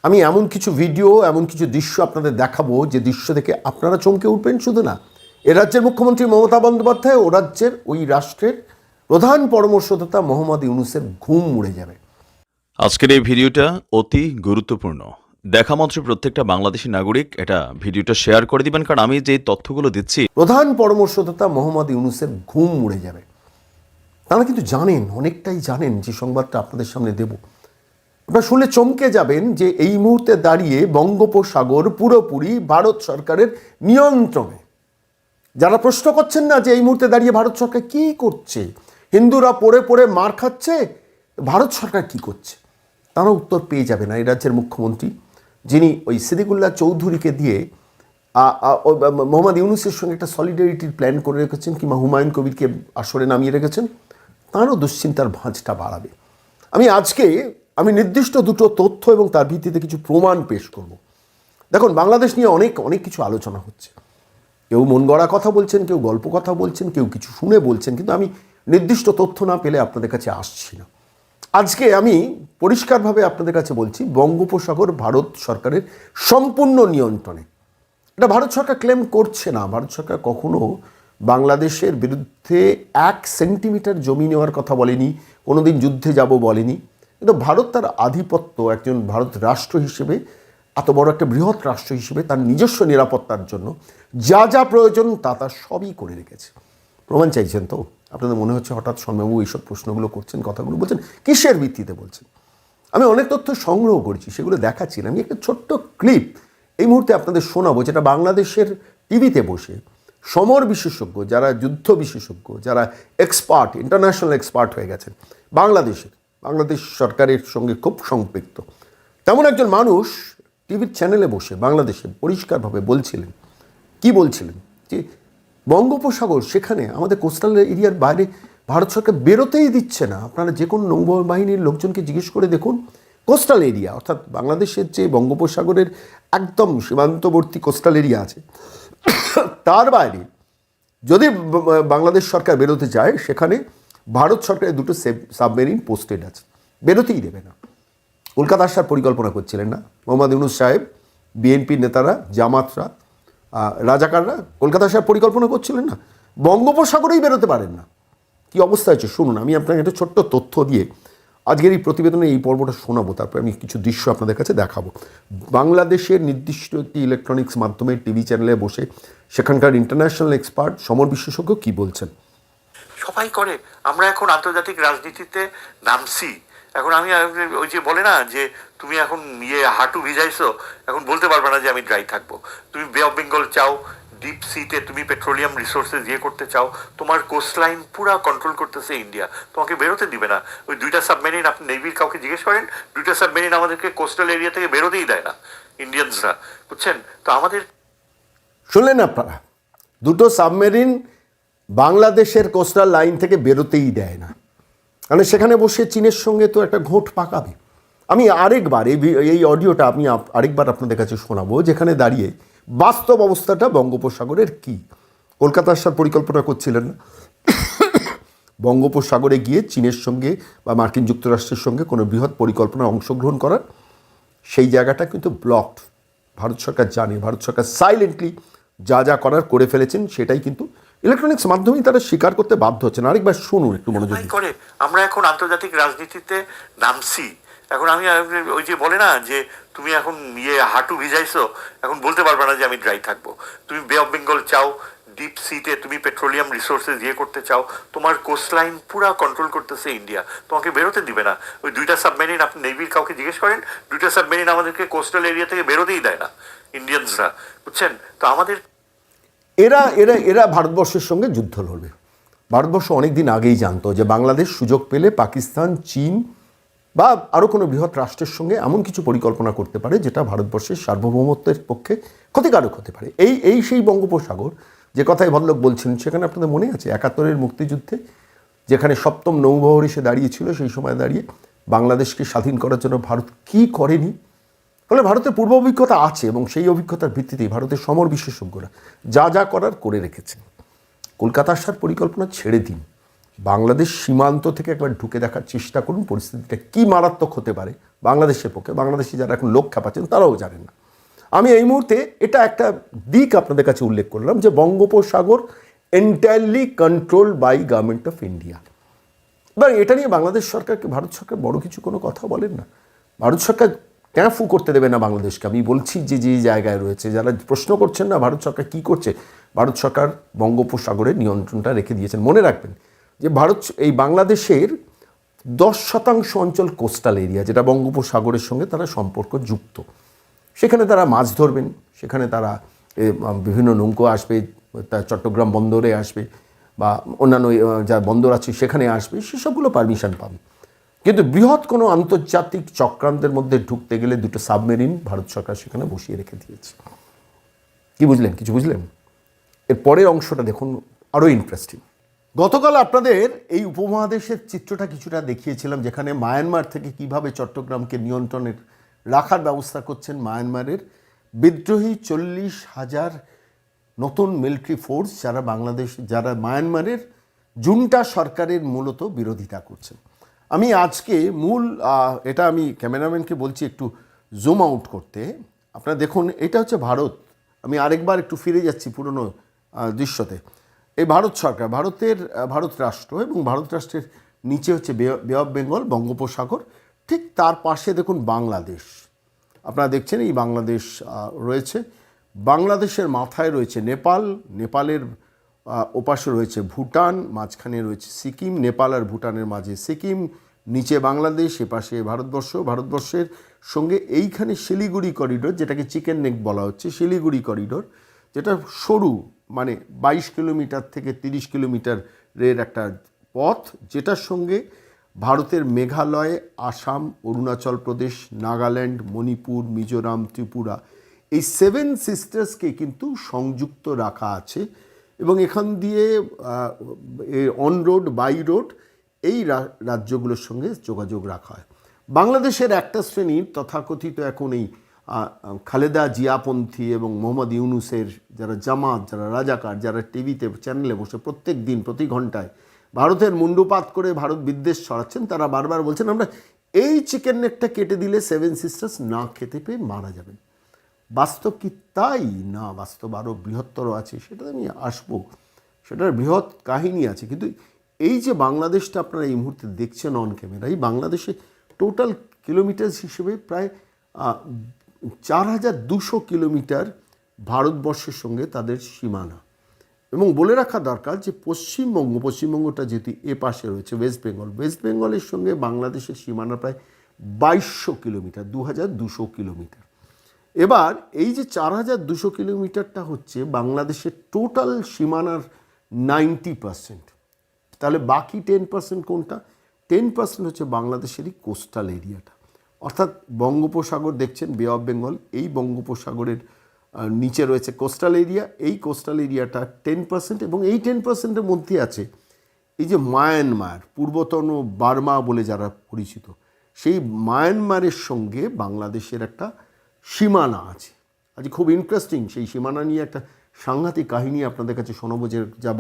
আমি এমন কিছু ভিডিও, এমন কিছু দৃশ্য আপনাদের দেখাবো যে দৃশ্য দেখে আপনারা চমকে উঠবেন। শুধু না, এ রাজ্যের মুখ্যমন্ত্রী মমতা বন্দ্যোপাধ্যায় ও রাজ্যের ওই রাষ্ট্রের প্রধান পরামর্শদাতা মোহাম্মদ ইউনূসের ঘুম উড়ে যাবে। আজকের এই ভিডিওটা অতি গুরুত্বপূর্ণ। দেখা মাত্র প্রত্যেকটা বাংলাদেশি নাগরিক এটা ভিডিওটা শেয়ার করে দিবেন, কারণ আমি যে তথ্যগুলো দিচ্ছি প্রধান পরামর্শদাতা মোহাম্মদ ইউনূসের ঘুম উড়ে যাবে। তারা কিন্তু জানেন, অনেকটাই জানেন যে সংবাদটা আপনাদের সামনে দেব। আপনারা শুনলে চমকে যাবেন যে এই মুহূর্তে দাঁড়িয়ে বঙ্গোপসাগর পুরোপুরি ভারত সরকারের নিয়ন্ত্রণে। যারা প্রশ্ন করছেন না যে এই মুহূর্তে দাঁড়িয়ে ভারত সরকার কি করছে, হিন্দুরা পড়ে পড়ে মার খাচ্ছে, ভারত সরকার কি করছে, তারা উত্তর পেয়ে যাবে না। এই রাজ্যের মুখ্যমন্ত্রী, যিনি ওই সিদ্দিকুল্লাহ চৌধুরীকে দিয়ে মোহাম্মদ ইউনূসের সঙ্গে একটা সলিডারিটির প্ল্যান করে রেখেছেন, কিংবা হুমায়ুন কবিরকে আসরে নামিয়ে রেখেছেন, তারও দুশ্চিন্তার ভাঁজটা বাড়াবে। আমি নির্দিষ্ট দুটো তথ্য এবং তার ভিত্তিতে কিছু প্রমাণ পেশ করব। দেখুন, বাংলাদেশ নিয়ে অনেক কিছু আলোচনা হচ্ছে। কেউ মন গড়া কথা বলছেন, কেউ গল্প কথা বলছেন, কেউ কিছু শুনে বলছেন, কিন্তু আমি নির্দিষ্ট তথ্য না পেলে আপনাদের কাছে আসছি না। আজকে আমি পরিষ্কারভাবে আপনাদের কাছে বলছি, বঙ্গোপসাগর ভারত সরকারের সম্পূর্ণ নিয়ন্ত্রণে। এটা ভারত সরকার ক্লেম করছে না। ভারত সরকার কখনো বাংলাদেশের বিরুদ্ধে 1 সেন্টিমিটার জমি নেওয়ার কথা বলেনি, কোনোদিন যুদ্ধে যাব বলেনি। কিন্তু ভারত তার আধিপত্য, একজন ভারত রাষ্ট্র হিসেবে, এত বড় একটা বৃহৎ রাষ্ট্র হিসেবে তার নিজস্ব নিরাপত্তার জন্য যা যা প্রয়োজন তা সবই করে রেখেছে। প্রমাণ চাইছেন তো? আপনাদের মনে হচ্ছে হঠাৎ শর্মাবাবু এইসব প্রশ্নগুলো করছেন, কথাগুলো বলছেন, কিসের ভিত্তিতে বলছেন? আমি অনেক তথ্য সংগ্রহ করেছি, সেগুলো দেখাচ্ছি না। আমি একটা ছোট্ট ক্লিপ এই মুহূর্তে আপনাদের শোনাবো, যেটা বাংলাদেশের টিভিতে বসে সমর বিশেষজ্ঞ, যারা যুদ্ধ বিশেষজ্ঞ, যারা এক্সপার্ট, ইন্টারন্যাশনাল এক্সপার্ট হয়ে গেছেন, বাংলাদেশ সরকারের সঙ্গে খুব সম্পৃক্ত, তেমন একজন মানুষ টিভির চ্যানেলে বসে বাংলাদেশে পরিষ্কারভাবে বলছিলেন, কি বলছিলেন, যে বঙ্গোপসাগর, সেখানে আমাদের কোস্টাল এরিয়ার বাইরে ভারত সরকার বেরোতেই দিচ্ছে না। আপনারা যে কোনো নৌবাহিনীর লোকজনকে জিজ্ঞেস করে দেখুন, কোস্টাল এরিয়া অর্থাৎ বাংলাদেশের যে বঙ্গোপসাগরের একদম সীমান্তবর্তী কোস্টাল এরিয়া আছে, তার বাইরে যদি বাংলাদেশ সরকার বেরোতে চায়, সেখানে ভারত সরকারের দুটো সাবমেরিন পোস্টেড আছে, বেরোতেই দেবে না। কলকাতা আসার পরিকল্পনা করছিলেন না মোহাম্মদ ইউনূস সাহেব, বিএনপির নেতারা, জামাতরা, রাজাকাররা কলকাতা আসার পরিকল্পনা করছিলেন না, বঙ্গোপসাগরেই বেরোতে পারেন না। কি অবস্থা হচ্ছে শুনুন। আমি আপনাকে একটা ছোট্ট তথ্য দিয়ে আজকের এই প্রতিবেদনে এই পর্বটা শোনাবো, তারপরে আমি কিছু দৃশ্য আপনাদের কাছে দেখাবো। বাংলাদেশের নির্দিষ্ট একটি ইলেকট্রনিক্স মাধ্যমের টিভি চ্যানেলে বসে সেখানকার ইন্টারন্যাশনাল এক্সপার্ট, সমর বিশেষজ্ঞ কি বলছেন। সবাই করে, আমরা এখন আন্তর্জাতিক রাজনীতিতে নামছি। এখন আমি ওই যে বলে না যে তুমি এখন হাঁটু ভিজাইছো, এখন বলতে পারবে না যে আমি ড্রাই থাকবো। তুমি বে অফ বেঙ্গল চাও, ডিপ সিতে তুমি পেট্রোলিয়াম রিসোর্সেস করতে চাও, তোমার কোস্ট লাইন পুরা কন্ট্রোল করতেছে ইন্ডিয়া, তোমাকে বেরোতে দিবে না। ওই 2টা সাবমেরিন, আপনি নেভির কাউকে জিজ্ঞেস করেন, 2টা সাবমেরিন আমাদেরকে কোস্টাল এরিয়া থেকে বেরোতেই দেয় না ইন্ডিয়ানসরা, বুঝছেন তো? আমাদের শুনলেন আপনারা, দুটো সাবমেরিন বাংলাদেশের কোস্টাল লাইন থেকে বেরোতেই দেয় না, কারণ সেখানে বসে চীনের সঙ্গে তো একটা ঘোট পাকাবে। আমি আরেকবার এই অডিওটা আরেকবার আপনাদের কাছে শোনাবো, যেখানে দাঁড়িয়ে বাস্তব অবস্থাটা বঙ্গোপসাগরের কি। কলকাতা আসার পরিকল্পনা করছিলেন না, বঙ্গোপসাগরে গিয়ে চীনের সঙ্গে বা মার্কিন যুক্তরাষ্ট্রের সঙ্গে কোনো বৃহৎ পরিকল্পনায় অংশগ্রহণ করার, সেই জায়গাটা কিন্তু ব্লকড। ভারত সরকার জানে, ভারত সরকার সাইলেন্টলি যা করার করে ফেলেছেন, সেটাই কিন্তু ইলেকট্রনিক্স মাধ্যমেই তারা স্বীকার করতে বাধ্য হচ্ছেন। আরেকবার শুনুন একটু মনোযোগ করে। আমরা এখন আন্তর্জাতিক রাজনীতিতে নামছি। এখন আমি ওই যে বলে না যে তুমি এখন হাঁটু ভিজাইছো, এখন বলতে পারবে না যে আমি ড্রাই থাকবো। তুমি বে অফ বেঙ্গল চাও, ডিপ সিতে তুমি পেট্রোলিয়াম রিসোর্সেস করতে চাও, তোমার কোস্ট লাইন পুরা কন্ট্রোল করতেছে ইন্ডিয়া, তোমাকে বেরোতে দিবে না। ওই 2টা সাবমেরিন, আপনি নেভির কাউকে জিজ্ঞেস করেন, 2টা সাবমেরিন আমাদেরকে কোস্টাল এরিয়া থেকে বেরোতেই দেয় না ইন্ডিয়ানসরা, বুঝছেন তো? আমাদের এরা ভারতবর্ষের সঙ্গে যুদ্ধ লড়বে। ভারতবর্ষ অনেক দিন আগেই জানতো যে বাংলাদেশ সুযোগ পেলে পাকিস্তান, চীন বা আরও কোনো বৃহৎ রাষ্ট্রের সঙ্গে এমন কিছু পরিকল্পনা করতে পারে যেটা ভারতবর্ষের সার্বভৌমত্বের পক্ষে ক্ষতিকারক হতে পারে। সেই বঙ্গোপসাগর, যে কথাই ভদ্রলোক বলছেন, সেখানে আপনাদের মনে আছে 71-এর মুক্তিযুদ্ধে যেখানে 7ম নৌবহর এসে দাঁড়িয়েছিল, সেই সময় দাঁড়িয়ে বাংলাদেশকে স্বাধীন করার জন্য ভারত কী করেনি। ফলে ভারতের পূর্ব অভিজ্ঞতা আছে, এবং সেই অভিজ্ঞতার ভিত্তিতেই ভারতের সমর বিশেষজ্ঞরা যা করার করে রেখেছেন। কলকাতা আসার পরিকল্পনা ছেড়ে দিন, বাংলাদেশ সীমান্ত থেকে একবার ঢুকে দেখার চেষ্টা করুন পরিস্থিতিটা কী মারাত্মক হতে পারে বাংলাদেশের পক্ষে। বাংলাদেশি যারা এখন লোক খেপাচ্ছেন তারাও জানেন না। আমি এই মুহূর্তে এটা একটা দিক আপনাদের কাছে উল্লেখ করলাম যে বঙ্গোপসাগর entirely control by government of India. এবং এটা নিয়ে বাংলাদেশ সরকারকে ভারত সরকার বড় কিছু কোনো কথা বলেন না। ভারত সরকার ট্যাফু করতে দেবে না বাংলাদেশকে। আমি বলছি যে যে জায়গায় রয়েছে যারা প্রশ্ন করছেন না ভারত সরকার কী করছে, ভারত সরকার বঙ্গোপসাগরের নিয়ন্ত্রণটা রেখে দিয়েছেন। মনে রাখবেন যে ভারত এই বাংলাদেশের 10% অঞ্চল কোস্টাল এরিয়া, যেটা বঙ্গোপসাগরের সঙ্গে তারা সম্পর্ক যুক্ত। সেখানে তারা মাছ ধরবেন, সেখানে তারা বিভিন্ন নৌকো আসবে, চট্টগ্রাম বন্দরে আসবে বা অন্যান্য যা বন্দর আছে সেখানে আসবে, সেসবগুলো পারমিশন পাবে। কিন্তু বৃহৎ কোনো আন্তর্জাতিক চক্রান্তের মধ্যে ঢুকতে গেলে দুটো সাবমেরিন ভারত সরকার সেখানে বসিয়ে রেখে দিয়েছে। কি বুঝলেন? কিছু বুঝলেন? এর পরের অংশটা দেখুন, আরও ইন্টারেস্টিং। গতকাল আপনাদের এই উপমহাদেশের চিত্রটা কিছুটা দেখিয়েছিলাম, যেখানে মায়ানমার থেকে কিভাবে চট্টগ্রামকে নিয়ন্ত্রণের রাখার ব্যবস্থা করছেন মায়ানমারের বিদ্রোহী 40,000 নতুন মিলিটারি ফোর্স, যারা মায়ানমারের জুন্টা সরকারের মূলত বিরোধিতা করছেন। আমি আজকে এটা আমি ক্যামেরাম্যানকে বলছি একটু জুম আউট করতে। আপনারা দেখুন, এটা হচ্ছে ভারত। আমি আরেকবার একটু ফিরে যাচ্ছি পুরনো দৃশ্যতে। এই ভারত সরকার, ভারত রাষ্ট্র, এবং ভারত রাষ্ট্রের নিচে হচ্ছে বে অফ বেঙ্গল, বঙ্গোপসাগর। ঠিক তার পাশে দেখুন বাংলাদেশ। আপনারা দেখছেন এই বাংলাদেশ রয়েছে। বাংলাদেশের মাথায় রয়েছে নেপালের ওপাশে রয়েছে ভুটান, মাঝখানে রয়েছে সিকিম, নেপাল আর ভুটানের মাঝে সিকিম, নিচে বাংলাদেশ, এপাশে ভারতবর্ষের সঙ্গে এইখানে শিলিগুড়ি করিডোর, যেটাকে চিকেন নেক বলা হচ্ছে, শিলিগুড়ি করিডোর, যেটা সরু, মানে 22 কিলোমিটার থেকে 30 কিলোমিটারের একটা পথ, যেটার সঙ্গে ভারতের মেঘালয়, আসাম, অরুণাচল প্রদেশ, নাগাল্যান্ড, মণিপুর, মিজোরাম, ত্রিপুরা, এই 7 সিস্টার্সকে কিন্তু সংযুক্ত রাখা আছে। এবং এখান দিয়ে অন রোড, বাই রোড এই রাজ্যগুলোর সঙ্গে যোগাযোগ রাখা হয়। বাংলাদেশের একটা শ্রেণীর তথাকথিত এখন এই খালেদা জিয়াপন্থী এবং মোহাম্মদ ইউনুসের যারা জামাত, যারা রাজাকার, যারা টিভিতে চ্যানেলে বসে প্রত্যেক দিন প্রতি ঘন্টায় ভারতের মুন্ডুপাত করে ভারত বিদ্বেষ ছড়াচ্ছেন, তারা বারবার বলছেন আমরা এই চিকেন নেকটা কেটে দিলে 7 সিস্টার্স না খেতে পেয়ে মারা যাবেন। বাস্তব কি তাই? না, বাস্তব আরও বৃহত্তর আছে, সেটা আমি আসবো, সেটার বৃহৎ কাহিনী আছে। কিন্তু এই যে বাংলাদেশটা আপনারা এই মুহূর্তে দেখছেন অন ক্যামেরা, এই বাংলাদেশে টোটাল কিলোমিটার হিসেবে প্রায় 4200 কিলোমিটার ভারতবর্ষের সঙ্গে তাদের সীমানা। এবং বলে রাখা দরকার যে পশ্চিমবঙ্গটা যেহেতু এ পাশে রয়েছে, ওয়েস্ট বেঙ্গলের সঙ্গে বাংলাদেশের সীমানা প্রায় 2200 কিলোমিটার, 2200 কিলোমিটার। এবার এই যে 4200 কিলোমিটারটা হচ্ছে বাংলাদেশের টোটাল সীমানার 90%। তাহলে বাকি 10% কোনটা? 10% হচ্ছে বাংলাদেশেরই কোস্টাল এরিয়াটা, অর্থাৎ বঙ্গোপসাগর দেখছেন, বে অফ বেঙ্গল, এই বঙ্গোপসাগরের নিচে রয়েছে কোস্টাল এরিয়া। এই কোস্টাল এরিয়াটা 10%, এবং এই 10%-এর মধ্যে আছে এই যে মায়ানমার, পূর্বতন বার্মা বলে যারা পরিচিত, সেই মায়ানমারের সঙ্গে বাংলাদেশের একটা সীমানা আছে। আজ খুব ইন্টারেস্টিং, সেই সীমানা নিয়ে একটা সাংঘাতিক কাহিনী আপনাদের কাছে শোনাবো, যা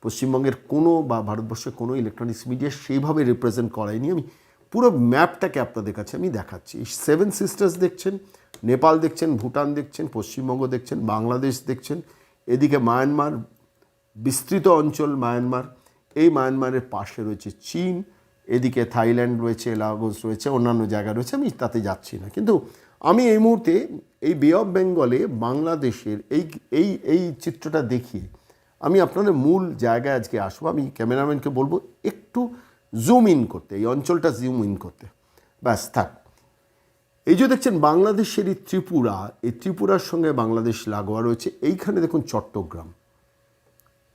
পশ্চিমবঙ্গের কোনো বা ভারতবর্ষের কোনো ইলেকট্রনিক্স মিডিয়া সেইভাবে রিপ্রেজেন্ট করায়নি। আমি পুরো ম্যাপটাকে আপনাদের কাছে আমি দেখাচ্ছি। এই 7 সিস্টার্স দেখছেন, নেপাল দেখছেন, ভুটান দেখছেন, পশ্চিমবঙ্গ দেখছেন, বাংলাদেশ দেখছেন, এদিকে মায়ানমার, বিস্তৃত অঞ্চল মায়ানমার, এই মায়ানমারের পাশে রয়েছে চীন, এদিকে থাইল্যান্ড রয়েছে, লাগোস রয়েছে, অন্যান্য জায়গা রয়েছে, আমি তাতে যাচ্ছি না। কিন্তু আমি এই মুহূর্তে এই বে অফ বেঙ্গলে বাংলাদেশের এই চিত্রটা দেখিয়ে আমি আপনাদের মূল জায়গায় আজকে আসবো। আমি ক্যামেরাম্যানকে বলবো একটু জুম ইন করতে, এই অঞ্চলটা জুম ইন করতে। ব্যাস থাক। এই যে দেখছেন বাংলাদেশেরই ত্রিপুরা, এই ত্রিপুরার সঙ্গে বাংলাদেশ লাগোয়া রয়েছে। এইখানে দেখুন চট্টগ্রাম,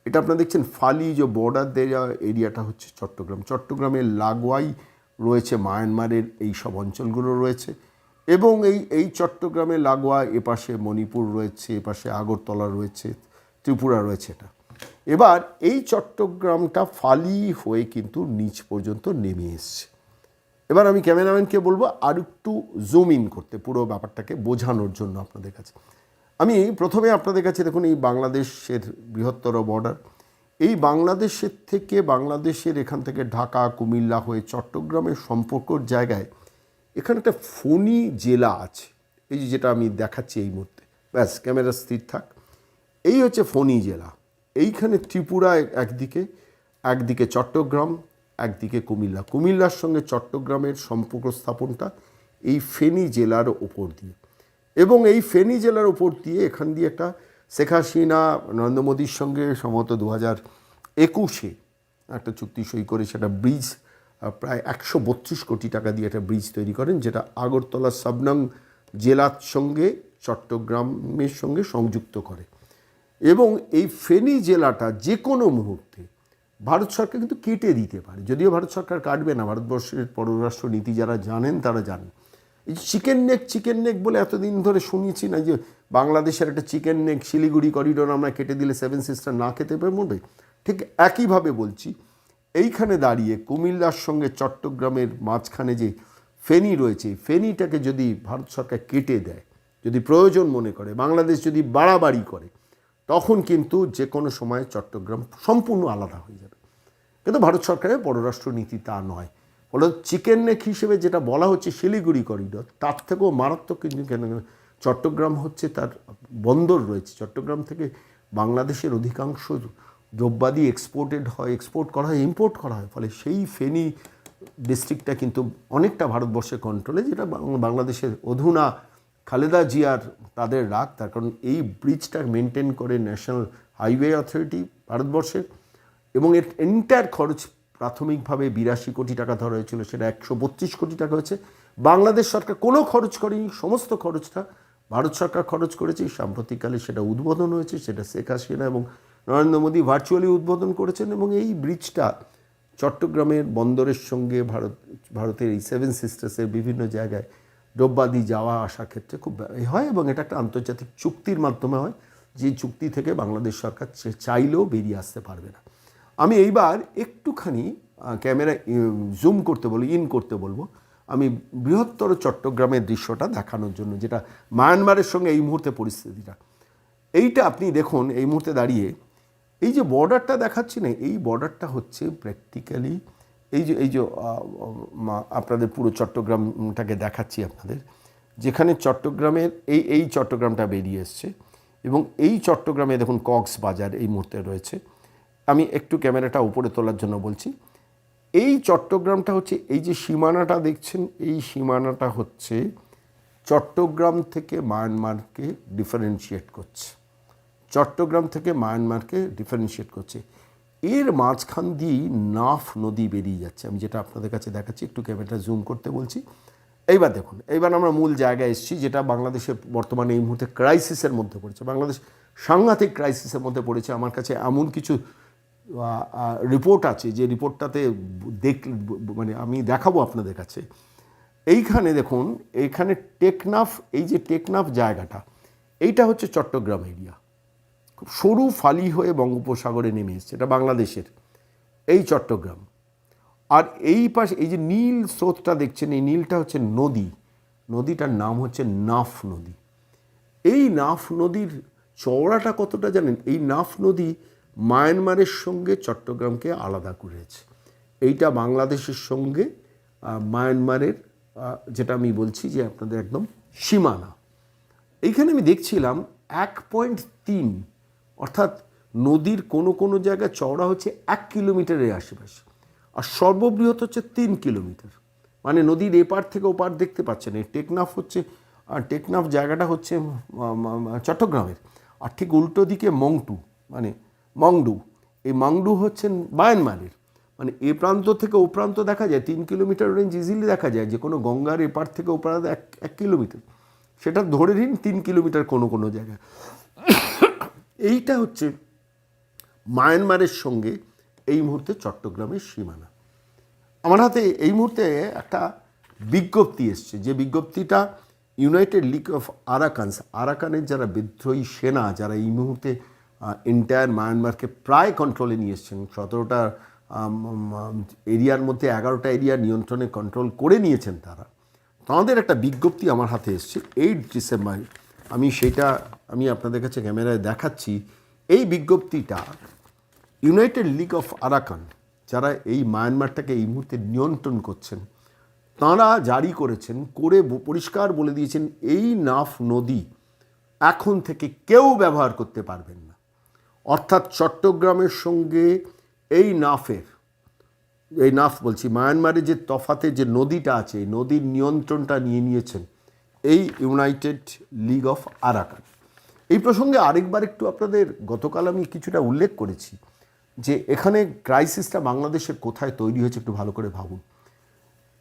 এটা আপনারা দেখছেন ফালি যে বর্ডার এরিয়াটা হচ্ছে চট্টগ্রামের লাগোয়াই রয়েছে মায়ানমারের এই সব অঞ্চলগুলো রয়েছে। এবং এই চট্টগ্রামের লাগোয়া এপাশে মণিপুর রয়েছে, এপাশে আগরতলা রয়েছে, ত্রিপুরা রয়েছে। এটা এবার এই চট্টগ্রামটা ফালি হয়ে কিন্তু নিচ পর্যন্ত নেমে এসছে। এবার আমি ক্যামেরাম্যানকে বলবো আর একটু জুম ইন করতে, পুরো ব্যাপারটাকে বোঝানোর জন্য আপনাদের কাছে। আমি প্রথমে আপনাদের কাছে দেখুন এই বাংলাদেশের বৃহত্তর বর্ডার, এই বাংলাদেশের থেকে বাংলাদেশের এখান থেকে ঢাকা কুমিল্লা হয়ে চট্টগ্রামের সম্পর্কর জায়গায় এখানে একটা ফণী জেলা আছে, এই যে যেটা আমি দেখাচ্ছি এই মুহূর্তে, ব্যাস ক্যামেরা স্থির থাক, এই হচ্ছে ফণী জেলা। এইখানে ত্রিপুরা একদিকে চট্টগ্রাম, একদিকে কুমিল্লা। কুমিল্লার সঙ্গে চট্টগ্রামের সম্পর্ক স্থাপনটা এই ফেনী জেলার ওপর দিয়ে, এবং এই ফেনী জেলার ওপর দিয়ে এখান দিয়ে একটা শেখ হাসিনা নরেন্দ্র মোদীর সঙ্গে সম্ভবত 2021-এ একটা চুক্তি সই করে সেটা ব্রিজ প্রায় 132 কোটি টাকা দিয়ে একটা ব্রিজ তৈরি করেন, যেটা আগরতলা সাবনং জেলার সঙ্গে চট্টগ্রামের সঙ্গে সংযুক্ত করে। এবং এই ফেনী জেলাটা যে কোনো মুহূর্তে ভারত সরকার কিন্তু কেটে দিতে পারে, যদিও ভারত সরকার কাটবে না, ভারতবর্ষের পররাষ্ট্র নীতি যারা জানেন তারা জানেন। এই চিকেন নেক বলে এতদিন ধরে শুনিয়েছি না, যে বাংলাদেশের একটা চিকেন নেক শিলিগুড়ি করিডোর আমরা কেটে দিলে সেভেন সিস্টার না খেতে পারবে, ঠিক একইভাবে বলছি এইখানে দাঁড়িয়ে কুমিল্লার সঙ্গে চট্টগ্রামের মাঝখানে যে ফেনী রয়েছে, ফেনীটাকে যদি ভারত সরকার কেটে দেয়, যদি প্রয়োজন মনে করে, বাংলাদেশ যদি বাড়াবাড়ি করে, তখন কিন্তু যে কোনো সময় চট্টগ্রাম সম্পূর্ণ আলাদা হয়ে যাবে। কিন্তু ভারত সরকারের পররাষ্ট্র নীতি তা নয়। ফলে চিকেন নেক হিসেবে যেটা বলা হচ্ছে শিলিগুড়ি করিডোর, তার থেকেও মারাত্মক কিন্তু কেন, চট্টগ্রাম হচ্ছে তার বন্দর রয়েছে, চট্টগ্রাম থেকে বাংলাদেশের অধিকাংশ দ্রব্যাদি এক্সপোর্ট করা হয়, ইম্পোর্ট করা হয়। ফলে সেই ফেনী ডিস্ট্রিক্টটা কিন্তু অনেকটা ভারতবর্ষের কন্ট্রোলে, যেটা বাংলাদেশের অধুনা খালেদা জিয়ার তাদের রাগ, তার কারণ এই ব্রিজটা মেনটেন করে ন্যাশনাল হাইওয়ে অথরিটি ভারতবর্ষের, এবং এর এন্টায়ার খরচ প্রাথমিকভাবে 82 কোটি টাকা ধরা হয়েছিল, সেটা 132 কোটি টাকা হয়েছে। বাংলাদেশ সরকার কোনো খরচ করেনি, সমস্ত খরচটা ভারত সরকার খরচ করেছে। ভারতীকালে সেটা উদ্বোধন হয়েছে, সেটা শেখ হাসিনা এবং নরেন্দ্র মোদী ভার্চুয়ালি উদ্বোধন করেছেন, এবং এই ব্রিজটা চট্টগ্রামের বন্দরের সঙ্গে ভারতের এই সেভেন সিস্টার্সের বিভিন্ন জায়গায় দ্রব্যাদি যাওয়া আসার ক্ষেত্রে খুব হয়, এবং এটা একটা আন্তর্জাতিক চুক্তির মাধ্যমে হয়, যে চুক্তি থেকে বাংলাদেশ সরকার চাইলেও বেরিয়ে আসতে পারবে না। আমি এইবার একটুখানি ক্যামেরা জুম করতে বলবো আমি বৃহত্তর চট্টগ্রামের দৃশ্যটা দেখানোর জন্য, যেটা মায়ানমারের সঙ্গে এই মুহূর্তে পরিস্থিতিটা। এইটা আপনি দেখুন, এই মুহূর্তে দাঁড়িয়ে এই যে বর্ডারটা দেখাচ্ছি না, এই বর্ডারটা হচ্ছে প্র্যাকটিক্যালি এই যে আপনাদের পুরো চট্টগ্রামটাকে দেখাচ্ছি আপনাদের, যেখানে চট্টগ্রামের এই চট্টগ্রামটা বেরিয়ে এসছে, এবং এই চট্টগ্রামে দেখুন কক্সবাজার এই মুহূর্তে রয়েছে। আমি একটু ক্যামেরাটা উপরে তোলার জন্য বলছি, এই চট্টগ্রামটা হচ্ছে, এই যে সীমানাটা দেখছেন, এই সীমানাটা হচ্ছে চট্টগ্রাম থেকে মায়ানমারকে ডিফারেন্সিয়েট করছে, এর মাঝখান দিয়েই নাফ নদী বেরিয়ে যাচ্ছে। আমি যেটা আপনাদের কাছে দেখাচ্ছি, একটু ক্যামেরাটা জুম করতে বলছি। এইবার দেখুন, এইবার আমরা মূল জায়গায় এসেছি, যেটা বাংলাদেশে বর্তমানে এই মুহূর্তে ক্রাইসিসের মধ্যে পড়েছে। বাংলাদেশ সাংঘাতিক ক্রাইসিসের মধ্যে পড়েছে। আমার কাছে এমন কিছু রিপোর্ট আছে, যে রিপোর্টটাতে মানে আমি দেখাবো আপনাদের কাছে। এইখানে দেখুন, এইখানে টেকনাফ, এই যে টেকনাফ জায়গাটা, এইটা হচ্ছে চট্টগ্রাম এরিয়া, খুব সরু ফালি হয়ে বঙ্গোপসাগরে নেমে এসছে, এটা বাংলাদেশের এই চট্টগ্রাম। আর এই পাশে এই যে নীল স্রোতটা দেখছেন, এই নীলটা হচ্ছে নদীটার নাম হচ্ছে নাফ নদী। এই নাফ নদীর চওড়াটা কতটা জানেন? এই নাফ নদী মায়ানমারের সঙ্গে চট্টগ্রামকে আলাদা করেছে। এইটা বাংলাদেশের সঙ্গে মায়ানমারের, যেটা আমি বলছি যে আপনাদের একদম সীমানা। এইখানে আমি দেখছিলাম 1.3, অর্থাৎ নদীর কোনো জায়গায় চওড়া হচ্ছে 1 কিলোমিটারের আশেপাশে, আর সর্ববৃহৎ হচ্ছে 3 কিলোমিটার। মানে নদীর এপার থেকে ওপার দেখতে পাচ্ছেন। এই টেকনাফ হচ্ছে, টেকনাফ জায়গাটা হচ্ছে চট্টগ্রামের, আর ঠিক উল্টো দিকে মংডু, এই মংডু হচ্ছেন মায়ানমারের। মানে এ প্রান্ত থেকে ও প্রান্ত দেখা যায় 3 কিলোমিটার রেঞ্জ ইজিলি দেখা যায়, যে কোনো গঙ্গার এপার থেকে ওপার 1 কিলোমিটার, সেটা ধরে নিন 3 কিলোমিটার কোনো জায়গায়। এইটা হচ্ছে মায়ানমারের সঙ্গে এই মুহূর্তে চট্টগ্রামের সীমানা। আমার হাতে এই মুহূর্তে একটা বিজ্ঞপ্তি এসছে, যে বিজ্ঞপ্তিটা ইউনাইটেড লিগ অফ আরাকানের যারা বিদ্রোহী সেনা, যারা এই মুহূর্তে এন্টায়ার মায়ানমারকে প্রায় কন্ট্রোলে নিয়ে এসছেন, 17টা এরিয়ার মধ্যে 11টা এরিয়া নিয়ন্ত্রণে কন্ট্রোল করে নিয়েছেন তাদের একটা বিজ্ঞপ্তি আমার হাতে এসছে 8 ডিসেম্বর। আমি আপনাদের কাছে ক্যামেরায় দেখাচ্ছি। এই বিজ্ঞপ্তিটা ইউনাইটেড লিগ অফ আরাকান, যারা এই মায়ানমারটাকে এই মুহূর্তে নিয়ন্ত্রণ করছেন, তাঁরা জারি করেছেন, পরিষ্কার বলে দিয়েছেন এই নাফ নদী এখন থেকে কেউ ব্যবহার করতে পারবেন না। অর্থাৎ চট্টগ্রামের সঙ্গে এই নাফ বলছি মায়ানমারে যে তফাতে যে নদীটা আছে, এই নদীর নিয়ন্ত্রণটা নিয়ে নিয়েছেন এই ইউনাইটেড লিগ অফ আরাকান। এই প্রসঙ্গে আরেকবার একটু আপনাদের গতকাল আমি কিছুটা উল্লেখ করেছি যে এখানে ক্রাইসিসটা বাংলাদেশের কোথায় তৈরি হয়েছে একটু ভালো করে ভাবুন।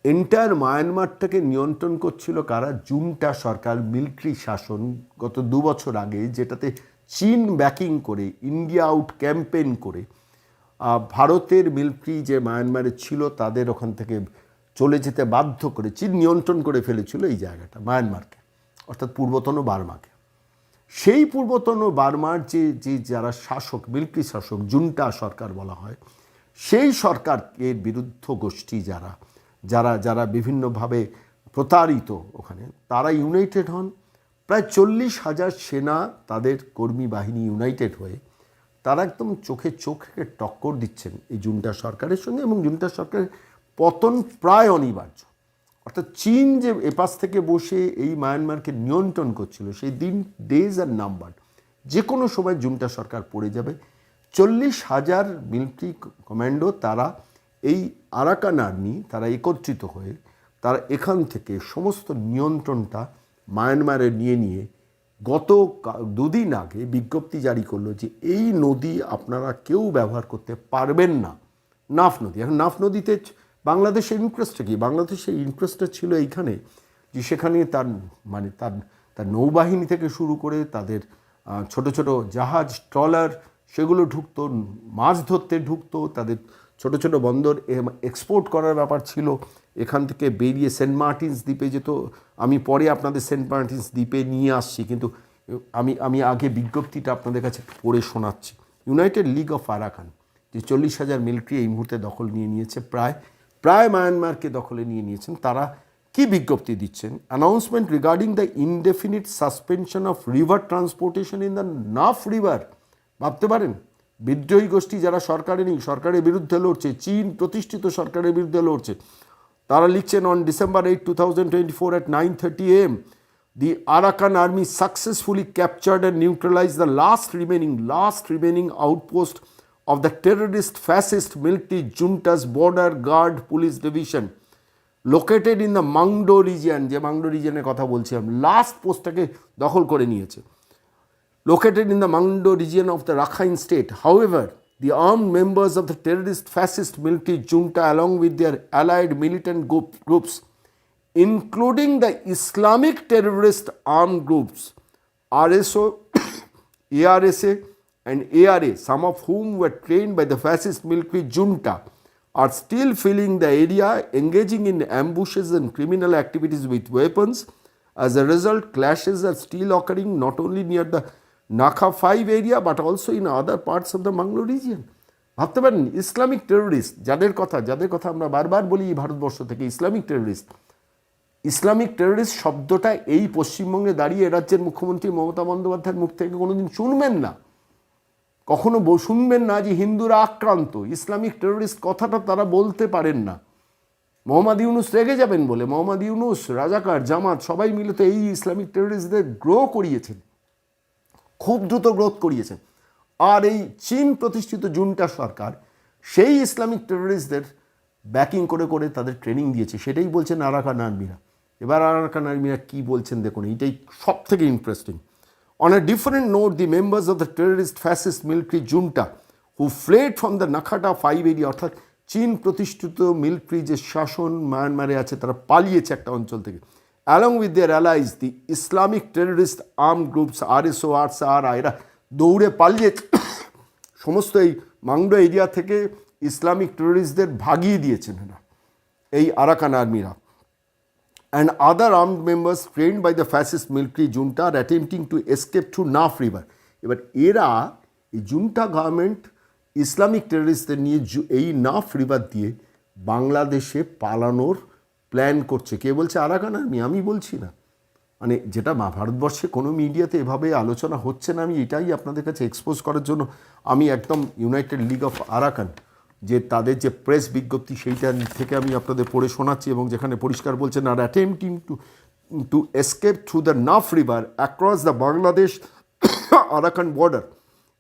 এন্টায়ার মায়ানমারটাকে নিয়ন্ত্রণ করছিল কারা? জুন্টা সরকার, মিলিটারি শাসন গত 2 বছর আগে, যেটাতে চীন ব্যাকিং করে, ইন্ডিয়া আউট ক্যাম্পেইন করে ভারতের মিলিটারি যে মায়ানমারে ছিল তাদের ওখান থেকে চলে যেতে বাধ্য করে চীন নিয়ন্ত্রণ করে ফেলেছিল এই জায়গাটা, মায়ানমারকে, অর্থাৎ পূর্বতন বার্মাকে। সেই পূর্বতন বার্মার যে যারা শাসক, মিলিটারি শাসক, জুন্টা সরকার বলা হয়, সেই সরকারের বিরুদ্ধ গোষ্ঠী যারা বিভিন্নভাবে প্রতারিত ওখানে, তারা ইউনাইটেড হন। প্রায় 40,000 সেনা, তাদের কর্মী বাহিনী ইউনাইটেড হয়ে তারা একদম চোখে চোখ রেখে টক্কর দিচ্ছেন এই জুন্টা সরকারের সঙ্গে, এবং জুন্টা সরকারের পতন প্রায় অনিবার্য। অর্থাৎ চীন যে এপাশ থেকে বসে এই মায়ানমারকে নিয়ন্ত্রণ করছিল, সেই ডেজ আর নাম্বার, যে কোনো সময় জুন্টা সরকার পড়ে যাবে। 40,000 মিলিটারি কমান্ডো, তারা এই আরাকান আর্মি, তারা একত্রিত হয়ে তারা এখান থেকে সমস্ত নিয়ন্ত্রণটা মায়ানমারে নিয়ে গত 2 দিন আগে বিজ্ঞপ্তি জারি করলো যে এই নদী আপনারা কেউ ব্যবহার করতে পারবেন না, নাফ নদী। এখন নাফ নদীতে বাংলাদেশের ইন্টারেস্টটা কি? বাংলাদেশের ইন্টারেস্টটা ছিল এইখানে যে সেখানে তার নৌবাহিনী থেকে শুরু করে তাদের ছোট ছোট জাহাজ, ট্রলার, সেগুলো ঢুকতো, মাছ ধরতে ঢুকতো, তাদের ছোট ছোট বন্দর এক্সপোর্ট করার ব্যাপার ছিল। এখান থেকে বেরিয়ে সেন্ট মার্টিনস দ্বীপে যেত। আমি পরে আপনাদের সেন্ট মার্টিনস দ্বীপে নিয়ে আসছি, কিন্তু আমি আগে বিজ্ঞপ্তিটা আপনাদের কাছে পড়ে শোনাচ্ছি। ইউনাইটেড লিগ অফ আরাকান যে 40,000 মিলিটারি এই মুহূর্তে দখল নিয়ে নিয়েছে, প্রায় মায়ানমারকে দখলে নিয়ে নিয়েছেন, তারা কি বিজ্ঞপ্তি দিচ্ছেন? Announcement regarding the indefinite suspension of river transportation in the Naf river. ভাবতে পারেন, বিদ্রোহী গোষ্ঠী যারা সরকারের বিরুদ্ধে লড়ছে, চীন প্রতিষ্ঠিত সরকারের বিরুদ্ধে লড়ছে, তারা লিখছেন on December 8, 2024 at 9:30 AM, the Arakan army successfully captured and neutralized the last remaining outpost of the terrorist fascist military junta's border guard police division located in the Mangdo region, যে মাংডো রিজিয়নের কথা বলছিলাম, লাস্ট পোস্টটাকে দখল করে নিয়েছে, located in the Mangdo region of the Rakhine state. However, the armed members of the terrorist fascist military junta, along with their allied militant groups, including the Islamic terrorist armed groups RSO, ARSA and ARA, some of whom were trained by the fascist military junta, are still filling the area, engaging in ambushes and criminal activities with weapons. As a result, clashes are still occurring not only near the Nakha 5 area but also in other parts of the Manglo region. ভাবতে পারেন, Islamic terrorist যাদের কথা আমরা বারবার বলি ভারতবর্ষ থেকে, Islamic terrorist শব্দটা এই পশ্চিমবঙ্গে দাঁড়িয়ে রাজ্যের মুখ্যমন্ত্রী মমতা বন্দ্যোপাধ্যায়ের মুখ থেকে কোনোদিন শুনবেন না, কখনো শুনবেন না যে হিন্দুরা আক্রান্ত। ইসলামিক টেররিস্ট কথাটা তারা বলতে পারেন না। মোহাম্মদ ইউনুস রেগে যাবেন বলে, মোহাম্মদ ইউনুস, রাজাকার, জামাত সবাই মিলে তো এই ইসলামিক টেররিস্টদের গ্রো করিয়েছেন, খুব দ্রুত গ্রোথ করিয়েছেন। আর এই চীন প্রতিষ্ঠিত জুন্টা সরকার সেই ইসলামিক টেররিস্টদের ব্যাকিং করে তাদের ট্রেনিং দিয়েছে। সেটাই বলছেন আরাকান আর্মিরা। এবার আরাকান আর্মিরা কী বলছেন দেখুন, এইটাই সব থেকে interesting. On a different note, the members of the terrorist fascist military junta who fled from the Nakhata 5 area, অর্থাৎ চীন প্রতিষ্ঠিত মিলিটারি যে শাসন মায়ানমারে আছে, তারা পালিয়েছে একটা অঞ্চল থেকে, along with their allies, the Islamic terrorist armed groups RSO, ARSA, এরা দৌড়ে পালিয়েছে, সমস্ত এই মাংডো এরিয়া থেকে ইসলামিক টেররিস্টদের ভাগিয়ে দিয়েছেন এরা, এই Arakan আর্মিরা। And other armed members trained by the fascist military junta are attempting to escape through Naf River. এবার এরা, এই জুন্টা গভর্নমেন্ট ইসলামিক টেররিস্টদের নিয়ে এই নাফ রিভার দিয়ে বাংলাদেশে পালানোর প্ল্যান করছে। কে বলছে? আরাকান আর্মি, আমি বলছি না। মানে যেটা ভারতবর্ষে কোনো মিডিয়াতে এভাবে আলোচনা হচ্ছে না, আমি এটাই আপনাদের কাছে এক্সপোজ করার জন্য আমি একদম ইউনাইটেড লিগ অফ আরাকান যে তাদের যে প্রেস বিজ্ঞপ্তি সেইটা থেকে আমি আপনাদের পড়ে শোনাচ্ছি, এবং যেখানে পরিষ্কার বলছেন আর attempting to escape through the Naf river across the Bangladesh Arakan border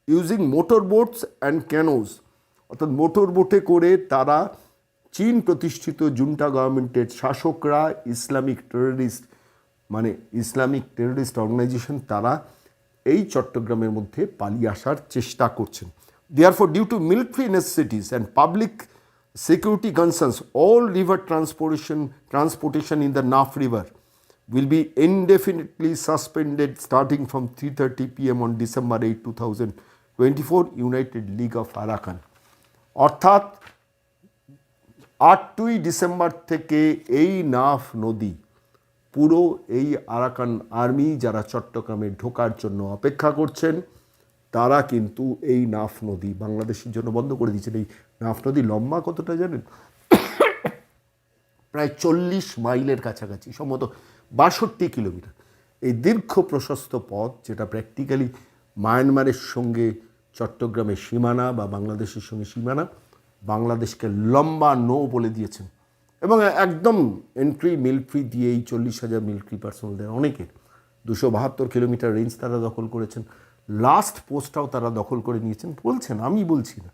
using motor boats and canoes, অর্থাৎ মোটর বোটে করে তারা চীন প্রতিষ্ঠিত জুন্টা গভর্নমেন্টের শাসকরা ইসলামিক টেররিস্ট অর্গানাইজেশন তারা এই চট্টগ্রামের মধ্যে পালিয়ে আসার চেষ্টা করছেন। Therefore, due to military necessities and public security concerns, all river transportation in the Naf River will be indefinitely suspended starting from 3:30 p.m. on December 8, 2024, United League of Arakan. অর্থাৎ 8ই December থেকে এই নাফ নদী পুরো এই আরাকান আর্মি যারা চট্টগ্রামে ঢোকার জন্য অপেক্ষা করছেন তারা কিন্তু এই নাফ নদী বাংলাদেশের জন্য বন্ধ করে দিয়েছেন। এই নাফ নদী লম্বা কতটা জানেন? প্রায় 40 মাইলের কাছাকাছি, সম্ভবত 62 কিলোমিটার। এই দীর্ঘ প্রশস্ত পথ যেটা প্র্যাকটিক্যালি মায়ানমারের সঙ্গে চট্টগ্রামের সীমানা বা বাংলাদেশের সঙ্গে সীমানা, বাংলাদেশকে লম্বা নো বলে দিয়েছেন, এবং একদম এন্ট্রি মিলিটারি দিয়ে এই 40,000 মিলিটারি পার্সোনালদের অনেকের 272 কিলোমিটার রেঞ্জ তারা দখল করেছেন। লাস্ট পোস্টটাও তারা দখল করে নিয়েছেন বলছেন, আমি বলছি না।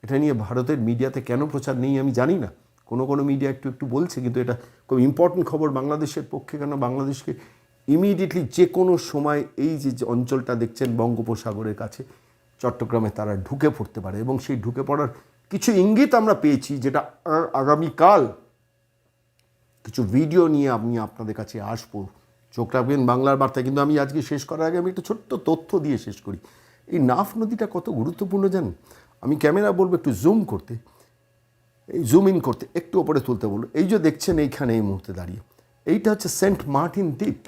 এটা নিয়ে ভারতের মিডিয়াতে কেন প্রচার নেই আমি জানি না, কোনো মিডিয়া একটু বলছে, কিন্তু এটা খুব ইম্পর্টেন্ট খবর বাংলাদেশের পক্ষে। কেন বাংলাদেশকে ইমিডিয়েটলি যে কোনো সময় এই যে অঞ্চলটা দেখছেন বঙ্গোপসাগরের কাছে চট্টগ্রামে তারা ঢুকে পড়তে পারে, এবং সেই ঢুকে পড়ার কিছু ইঙ্গিত আমরা পেয়েছি, যেটা আগামীকাল কিছু ভিডিও নিয়ে আমি আপনাদের কাছে আসবো। চোখ রাখবেন বাংলার বার্তায়। কিন্তু আমি আজকে শেষ করার আগে আমি একটা ছোট্ট তথ্য দিয়ে শেষ করি। এই নাফ নদীটা কত গুরুত্বপূর্ণ জানেন? আমি ক্যামেরা বলবো একটু জুম করতে, এই জুম ইন করতে, একটু ওপরে তুলতে বলবো। এই যে দেখছেন এইখানে এই মুহূর্তে দাঁড়িয়ে, এইটা হচ্ছে সেন্ট মার্টিন দ্বীপ,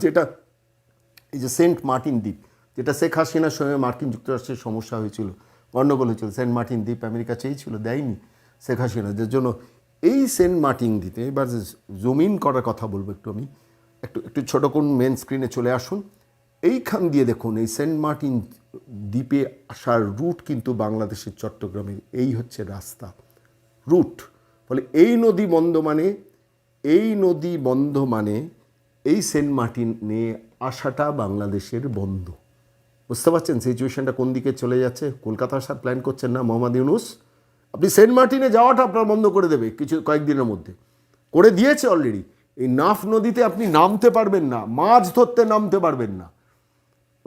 যেটা এই যে সেন্ট মার্টিন দ্বীপ, যেটা শেখ হাসিনার সঙ্গে মার্কিন যুক্তরাষ্ট্রের সমস্যা হয়েছিল, গণ্ডগোল হয়েছিল। সেন্ট মার্টিন দ্বীপ আমেরিকা চেয়েছিল, দেয়নি শেখ হাসিনা, যার জন্য এই সেন্ট মার্টিন দ্বীপে এবার জুম ইন করার কথা বলবো একটু আমি, একটু ছোটো কোন মেন স্ক্রিনে চলে আসুন। এইখান দিয়ে দেখুন এই সেন্ট মার্টিন দ্বীপে আসার রুট কিন্তু বাংলাদেশের চট্টগ্রামের এই হচ্ছে রাস্তা রুট। ফলে এই নদী বন্ধ মানে এই সেন্ট মার্টিনে আসাটা বাংলাদেশের বন্ধ। বুঝতে পারছেন সিচুয়েশনটা কোন দিকে চলে যাচ্ছে? কলকাতা আসার প্ল্যান করছেন না মোহাম্মদ ইউনূস? আপনি সেন্ট মার্টিনে যাওয়াটা আপনার বন্ধ করে দেবে কয়েকদিনের মধ্যে, করে দিয়েছে অলরেডি। এই নাফ নদীতে আপনি নামতে পারবেন না, মাছ ধরতে নামতে পারবেন না।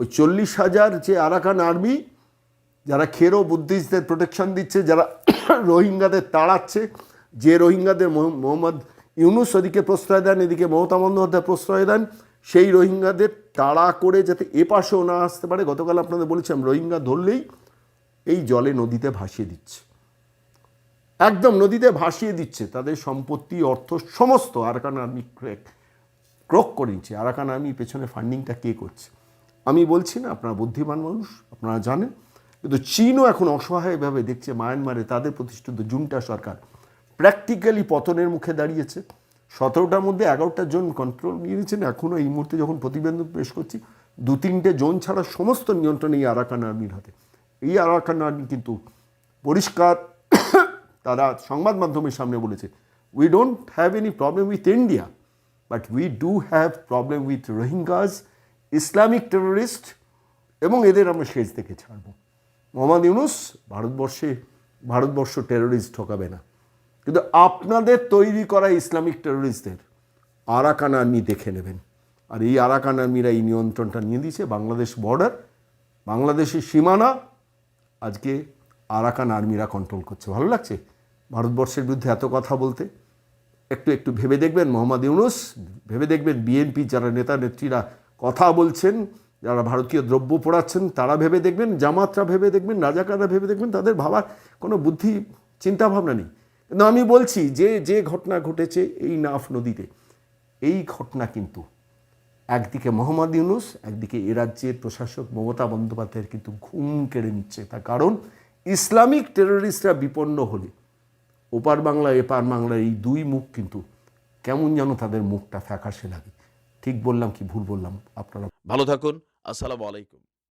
ওই 40,000 যে আরাকান আর্মি যারা খেরো বুদ্ধিস্টদের প্রোটেকশন দিচ্ছে, যারা রোহিঙ্গাদের তাড়াচ্ছে, যে রোহিঙ্গাদের মোহাম্মদ ইউনূস ওদিকে প্রশ্রয় দেন, এদিকে মমতা বন্দ্যোপাধ্যায় প্রশ্রয় দেন, সেই রোহিঙ্গাদের তাড়া করে যাতে এপাশেও না আসতে পারে। গতকাল আপনাদের বলেছিলাম রোহিঙ্গা ধরলেই এই জলে নদীতে ভাসিয়ে দিচ্ছে, একদম নদীতে ভাসিয়ে দিচ্ছে, তাদের সম্পত্তি অর্থ সমস্ত আরাকান আর্মি ক্রোক করে নিচ্ছে। আরাকান আর্মি পেছনে ফান্ডিংটা কে করছে আমি বলছি না, আপনারা বুদ্ধিমান মানুষ, আপনারা জানেন। কিন্তু চীনও এখন অসহায়ভাবে দেখছে মায়ানমারে তাদের প্রতিষ্ঠিত জুন্টা সরকার প্র্যাকটিক্যালি পতনের মুখে দাঁড়িয়েছে। 17টার মধ্যে 11টা জোন কন্ট্রোল নিয়ে নিয়েছেন। এখনও এই মুহূর্তে যখন প্রতিবেদন পেশ করছি 2-3টে জোন ছাড়া সমস্ত নিয়ন্ত্রণ এই আরাকান আর্মির হাতে। এই আরাকান আর্মি কিন্তু পরিষ্কার তারা সংবাদ মাধ্যমের সামনে বলেছে, we don't have any problem with India, but we do have problem with Rohingyas, Islamic terrorist, এবং এদের আমরা শেষ দেখে ছাড়ব। মোহাম্মদ ইউনূস ভারতবর্ষ টেররিস্ট ঠকাবে না, কিন্তু আপনাদের তৈরি করা ইসলামিক টেররিস্টদের আরাকান আর্মি দেখে নেবেন। আর এই আরাকান আর্মিরা এই নিয়ন্ত্রণটা নিয়ে দিয়েছে। বাংলাদেশ বর্ডার, বাংলাদেশের সীমানা আজকে আরাকান আর্মিরা কন্ট্রোল করছে। ভালো লাগছে ভারতবর্ষের বিরুদ্ধে এত কথা বলতে? একটু ভেবে দেখবেন মোহাম্মদ ইউনূস, ভেবে দেখবেন বিএনপি যারা নেতা নেত্রীরা কথা বলছেন, যারা ভারতীয় দ্রব্য পোড়াচ্ছেন তারা ভেবে দেখবেন, জামাতরা ভেবে দেখবেন, রাজাকাররা ভেবে দেখবেন। তাদের ভাবার কোনো বুদ্ধি চিন্তাভাবনা নেই। কিন্তু আমি বলছি যে ঘটনা ঘটেছে এই নাফ নদীতে, এই ঘটনা কিন্তু একদিকে মোহাম্মদ ইউনূস, একদিকে এ রাজ্যের প্রশাসক মমতা বন্দ্যোপাধ্যায়ের কিন্তু ঘুম কেড়ে নিচ্ছে। তার কারণ ইসলামিক টেররিস্টরা বিপন্ন হলে ওপার বাংলা এপার বাংলার এই দুই মুখ কিন্তু কেমন যেন তাদের মুখটা ফ্যাকাশে লাগে। ঠিক বললাম কি ভুল বললাম আপনারা ভালো থাকুন। আসসালামু আলাইকুম।